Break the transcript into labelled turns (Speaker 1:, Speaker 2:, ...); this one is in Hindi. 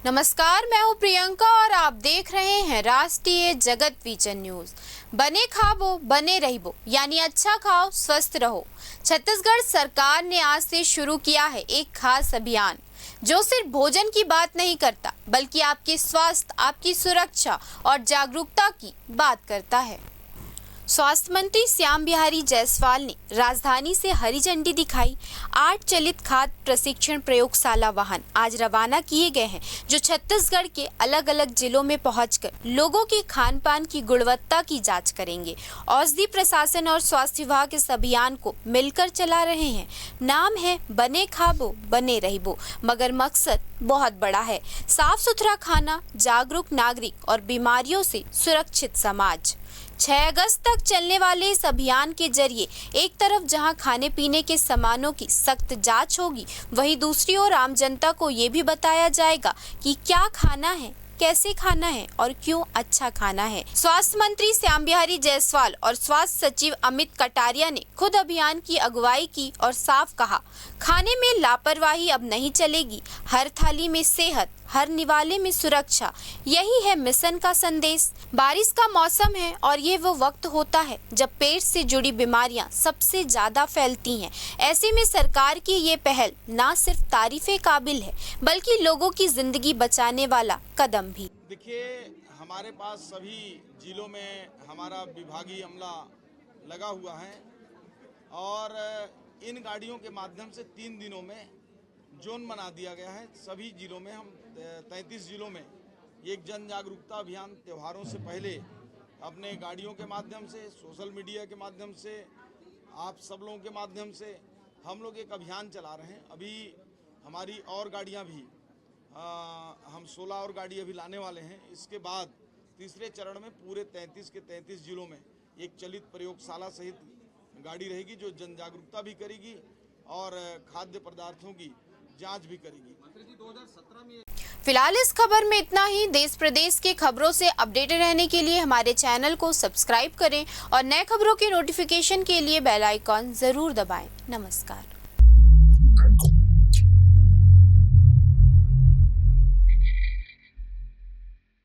Speaker 1: नमस्कार, मैं हूं प्रियंका और आप देख रहे हैं राष्ट्रीय जगत विजन न्यूज। बने खाबो बने रहिबो, यानी अच्छा खाओ स्वस्थ रहो। छत्तीसगढ़ सरकार ने आज से शुरू किया है एक खास अभियान जो सिर्फ भोजन की बात नहीं करता, बल्कि आपके स्वास्थ्य, आपकी सुरक्षा और जागरूकता की बात करता है। स्वास्थ्य मंत्री श्याम बिहारी जायसवाल ने राजधानी से हरी झंडी दिखाई। 8 चलित खाद्य प्रशिक्षण प्रयोगशाला वाहन आज रवाना किए गए हैं, जो छत्तीसगढ़ के अलग अलग जिलों में पहुंचकर लोगों के खान पान की गुणवत्ता की जांच करेंगे। औषधि प्रशासन और स्वास्थ्य विभाग इस अभियान को मिलकर चला रहे हैं। नाम है बने खाबो बने रहिबो, मगर मकसद बहुत बड़ा है। साफ सुथरा खाना, जागरूक नागरिक और बीमारियों से सुरक्षित समाज। 6 अगस्त तक चलने वाले इस अभियान के जरिए एक तरफ जहां खाने पीने के सामानों की सख्त जांच होगी, वहीं दूसरी ओर आम जनता को ये भी बताया जाएगा कि क्या खाना है, कैसे खाना है और क्यों अच्छा खाना है। स्वास्थ्य मंत्री श्याम बिहारी जायसवाल और स्वास्थ्य सचिव अमित कटारिया ने खुद अभियान की अगुवाई की और साफ कहा, खाने में लापरवाही अब नहीं चलेगी। हर थाली में सेहत, हर निवाले में सुरक्षा, यही है मिशन का संदेश। बारिश का मौसम है और ये वो वक्त होता है जब पेट से जुड़ी बीमारियां सबसे ज्यादा फैलती हैं। ऐसे में सरकार की ये पहल ना सिर्फ तारीफे काबिल है, बल्कि लोगों की जिंदगी बचाने वाला कदम भी।
Speaker 2: देखिए, हमारे पास सभी जिलों में हमारा विभागीय अमला लगा हुआ है और इन गाड़ियों के माध्यम से 3 दिनों में जोन बना दिया गया है। सभी जिलों में हम 33 जिलों में एक जन जागरूकता अभियान त्योहारों से पहले अपने गाड़ियों के माध्यम से, सोशल मीडिया के माध्यम से, आप सब लोगों के माध्यम से हम लोग एक अभियान चला रहे हैं। अभी हमारी और गाड़ियां भी हम 16 और गाड़ी अभी लाने वाले हैं। इसके बाद तीसरे चरण में पूरे 33 के 33 जिलों में एक चलित प्रयोगशाला सहित गाड़ी रहेगी जो जन जागरूकता भी करेगी और खाद्य पदार्थों की जांच भी करेगी। मंत्री जी, 2017 में
Speaker 1: फिलहाल इस खबर में इतना ही। देश प्रदेश के खबरों से अपडेटेड रहने के लिए हमारे चैनल को सब्सक्राइब करें और नए खबरों के नोटिफिकेशन के लिए बेल आइकॉन जरूर दबाएं। नमस्कार।